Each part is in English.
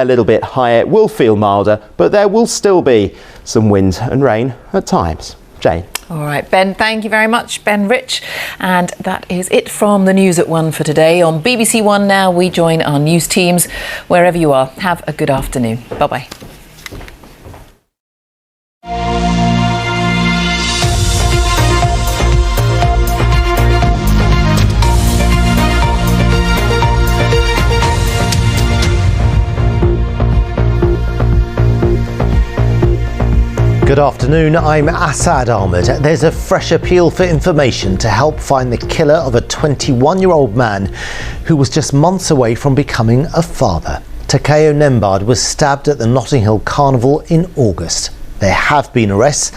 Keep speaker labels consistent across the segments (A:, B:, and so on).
A: a little bit higher. It will feel milder, but there will still be some wind and rain at times. Jane.
B: All right, Ben, thank you very much, Ben Rich. And that is it from the News at 1 for today. On BBC One now, we join our news teams. Wherever you are, have a good afternoon. Bye-bye.
C: Good afternoon, I'm Asad Ahmad. There's a fresh appeal for information to help find the killer of a 21-year-old man who was just months away from becoming a father. Takeo Nembard was stabbed at the Notting Hill Carnival in August. There have been arrests,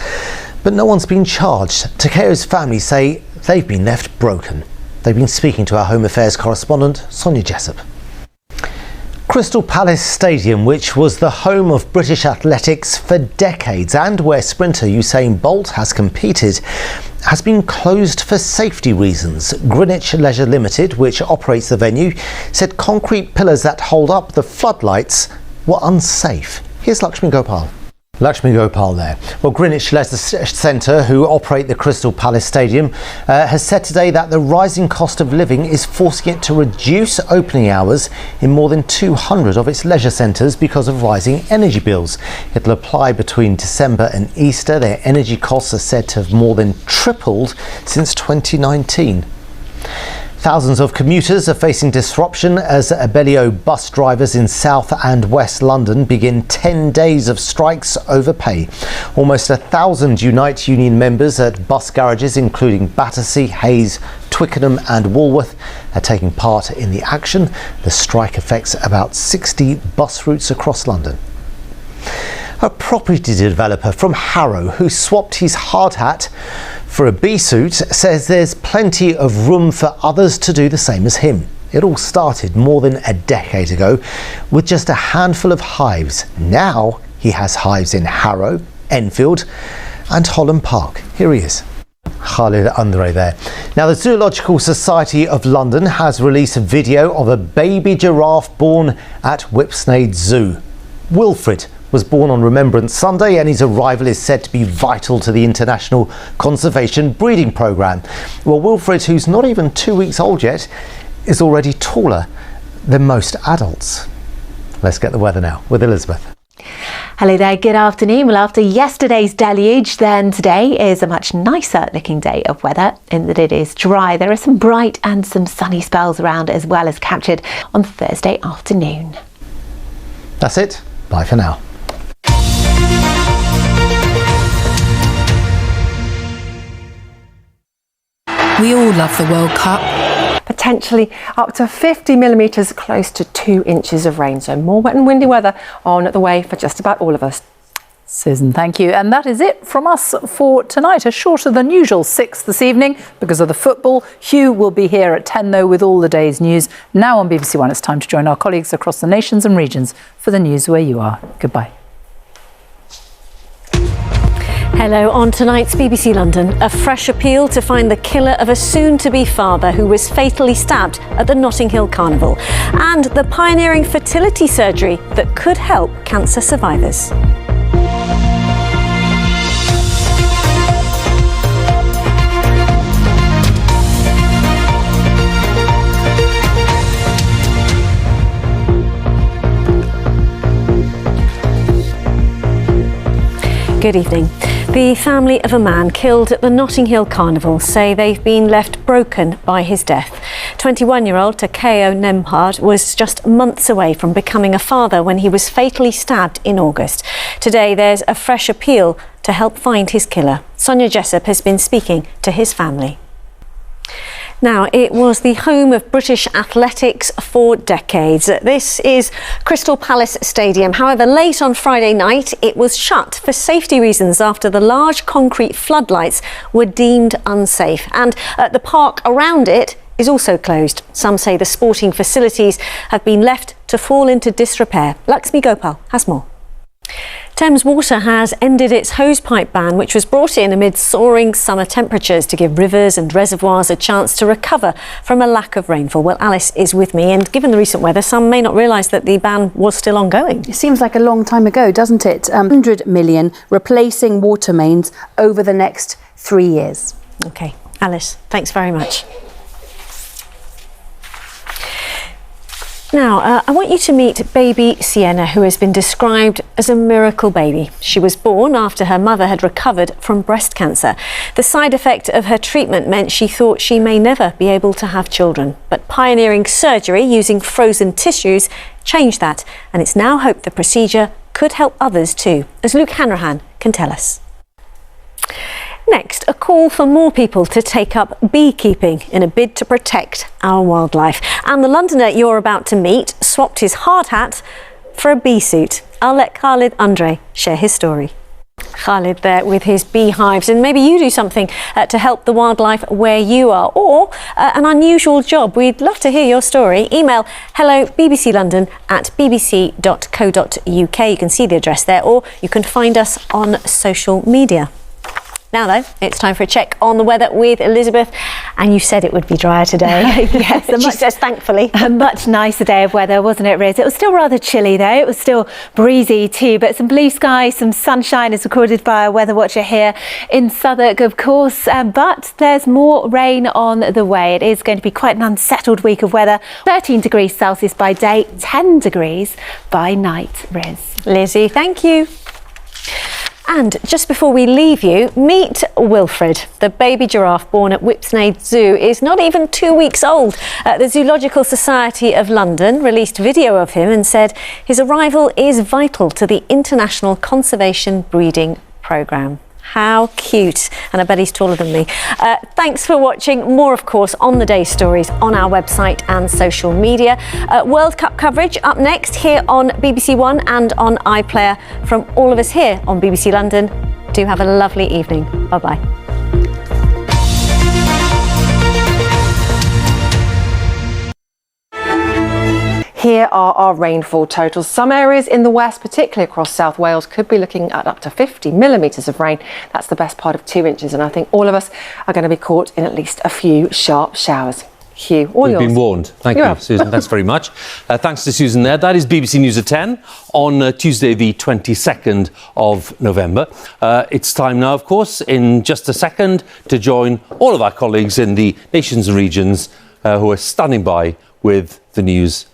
C: but no one's been charged. Takeo's family say they've been left broken. They've been speaking to our Home Affairs correspondent, Sonia Jessup. Crystal Palace Stadium, which was the home of British athletics for decades and where sprinter Usain Bolt has competed, has been closed for safety reasons. Greenwich Leisure Limited, which operates the venue, said concrete pillars that hold up the floodlights were unsafe. Here's Lakshmi Gopal. Lakshmi Gopal there. Well, Greenwich Leisure Centre, who operate the Crystal Palace Stadium, has said today that the rising cost of living is forcing it to reduce opening hours in more than 200 of its leisure centres because of rising energy bills. It'll apply between December and Easter. Their energy costs are said to have more than tripled since 2019. Thousands of commuters are facing disruption as Abellio bus drivers in South and West London begin 10 days of strikes over pay. Almost 1,000 Unite union members at bus garages including Battersea, Hayes, Twickenham and Walworth are taking part in the action. The strike affects about 60 bus routes across London. A property developer from Harrow who swapped his hard hat for a bee suit says there's plenty of room for others to do the same as him. It all started more than a decade ago with just a handful of hives. Now he has hives in Harrow, Enfield and Holland Park. Here he is. Khalid Andre there. Now, the Zoological Society of London has released a video of a baby giraffe born at Whipsnade Zoo. Wilfred was born on Remembrance Sunday and his arrival is said to be vital to the International Conservation Breeding Programme. Well, Wilfred, who's not even 2 weeks old yet, is already taller than most adults. Let's get the weather now with Elizabeth.
D: Hello there, good afternoon. Well, after yesterday's deluge, then today is a much nicer looking day of weather in that it is dry. There are some bright and some sunny spells around as well as captured on Thursday afternoon.
C: That's it. Bye for now.
B: We all love the World Cup.
E: Potentially up to 50 millimetres, close to 2 inches of rain. So more wet and windy weather on the way for just about all of us.
F: Susan, thank you. And that is it from us for tonight. A shorter than usual 6 this evening because of the football. Hugh will be here at 10 though with all the day's news. Now on BBC One, it's time to join our colleagues across the nations and regions for the news where you are. Goodbye.
G: Hello, on tonight's BBC London, a fresh appeal to find the killer of a soon-to-be father who was fatally stabbed at the Notting Hill Carnival, and the pioneering fertility surgery that could help cancer survivors. Good evening. The family of a man killed at the Notting Hill Carnival say they've been left broken by his death. 21-year-old Takeo Nembard was just months away from becoming a father when he was fatally stabbed in August. Today there's a fresh appeal to help find his killer. Sonia Jessup has been speaking to his family. Now, it was the home of British athletics for decades. This is Crystal Palace Stadium. However, late on Friday night, it was shut for safety reasons after the large concrete floodlights were deemed unsafe. And the park around it is also closed. Some say the sporting facilities have been left to fall into disrepair. Lakshmi Gopal has more. Thames Water has ended its hosepipe ban, which was brought in amid soaring summer temperatures to give rivers and reservoirs a chance to recover from a lack of rainfall. Well, Alice is with me, and given the recent weather, some may not realise that the ban was still ongoing.
H: It seems like a long time ago, doesn't it? 100 million replacing water mains over the next 3 years.
G: OK, Alice, thanks very much. Now, I want you to meet baby Sienna, who has been described as a miracle baby. She was born after her mother had recovered from breast cancer. The side effect of her treatment meant she thought she may never be able to have children. But pioneering surgery using frozen tissues changed that, and it's now hoped the procedure could help others too, as Luke Hanrahan can tell us. Next, a call for more people to take up beekeeping in a bid to protect our wildlife. And the Londoner you're about to meet swapped his hard hat for a bee suit. I'll let Khalid Andre share his story. Khalid there with his beehives, and maybe you do something to help the wildlife where you are, or an unusual job. We'd love to hear your story. Email hello@bbclondon@bbc.co.uk. You can see the address there, or you can find us on social media. Now though, it's time for a check on the weather with Elizabeth, and you said it would be drier today.
D: Yes,
G: she says thankfully.
D: A much nicer day of weather, wasn't it, Riz? It was still rather chilly though. It was still breezy too, but some blue skies, some sunshine is recorded by our weather watcher here in Southwark, of course, but there's more rain on the way. It is going to be quite an unsettled week of weather. 13 degrees Celsius by day, 10 degrees by night, Riz.
G: Lizzie, thank you. And just before we leave you, meet Wilfred. The baby giraffe born at Whipsnade Zoo is not even 2 weeks old. The Zoological Society of London released video of him and said his arrival is vital to the International Conservation Breeding Programme. How cute. And I bet he's taller than me. Thanks for watching. More, of course, on the day's stories on our website and social media. World Cup coverage up next here on BBC One and on iPlayer. From all of us here on BBC London, do have a lovely evening. Bye-bye.
E: Here are our rainfall totals. Some areas in the west, particularly across South Wales, could be looking at up to 50 millimetres of rain. That's the best part of 2 inches, and I think all of us are going to be caught in at least a few sharp showers. Hugh, all yours.
I: We've been warned. Thank you, Susan. Thanks very much. Thanks to Susan there. That is BBC News at 10 on Tuesday, the 22nd of November. It's time now, of course, in just a second, to join all of our colleagues in the nations and regions who are standing by with the news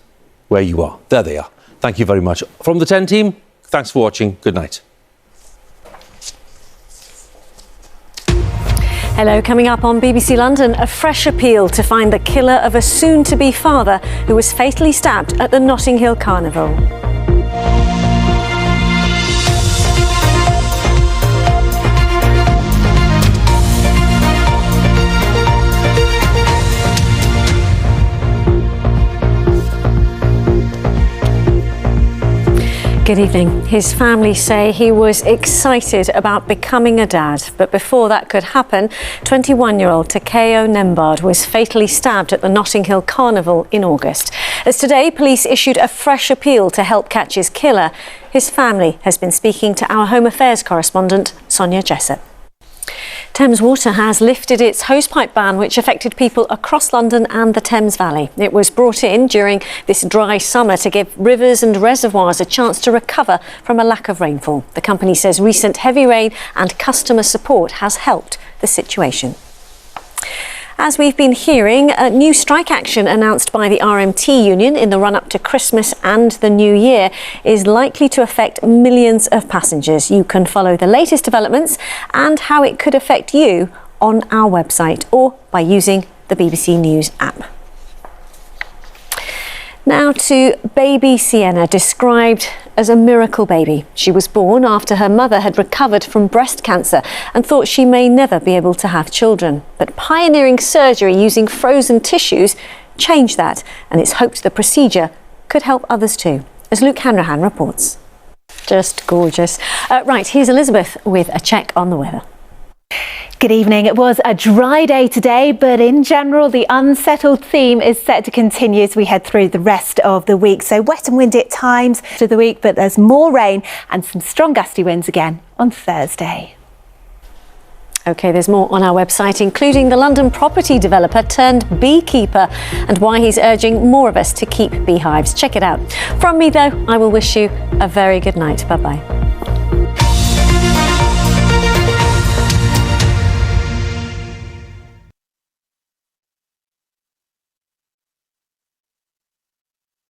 I: where you are. There they are. Thank you very much. From the 10 team, thanks for watching. Good night.
G: Hello, coming up on BBC London, a fresh appeal to find the killer of a soon-to-be father who was fatally stabbed at the Notting Hill Carnival. Good evening. His family say he was excited about becoming a dad, but before that could happen, 21-year-old Takeo Nembard was fatally stabbed at the Notting Hill Carnival in August. As today, police issued a fresh appeal to help catch his killer. His family has been speaking to our Home Affairs correspondent, Sonia Jessup. Thames Water has lifted its hosepipe ban, which affected people across London and the Thames Valley. It was brought in during this dry summer to give rivers and reservoirs a chance to recover from a lack of rainfall. The company says recent heavy rain and customer support has helped the situation. As we've been hearing, a new strike action announced by the RMT union in the run-up to Christmas and the New Year is likely to affect millions of passengers. You can follow the latest developments and how it could affect you on our website or by using the BBC News app. Now to baby Sienna, described as a miracle baby. She was born after her mother had recovered from breast cancer and thought she may never be able to have children. But pioneering surgery using frozen tissues changed that, and it's hoped the procedure could help others too, as Luke Hanrahan reports. Just gorgeous. Right, here's Elizabeth with a check on the weather.
D: Good evening. It was a dry day today, but in general, the unsettled theme is set to continue as we head through the rest of the week. So wet and windy at times through the week, but there's more rain and some strong gusty winds again on Thursday.
G: OK, there's more on our website, including the London property developer turned beekeeper and why he's urging more of us to keep beehives. Check it out. From me, though, I will wish you a very good night. Bye-bye.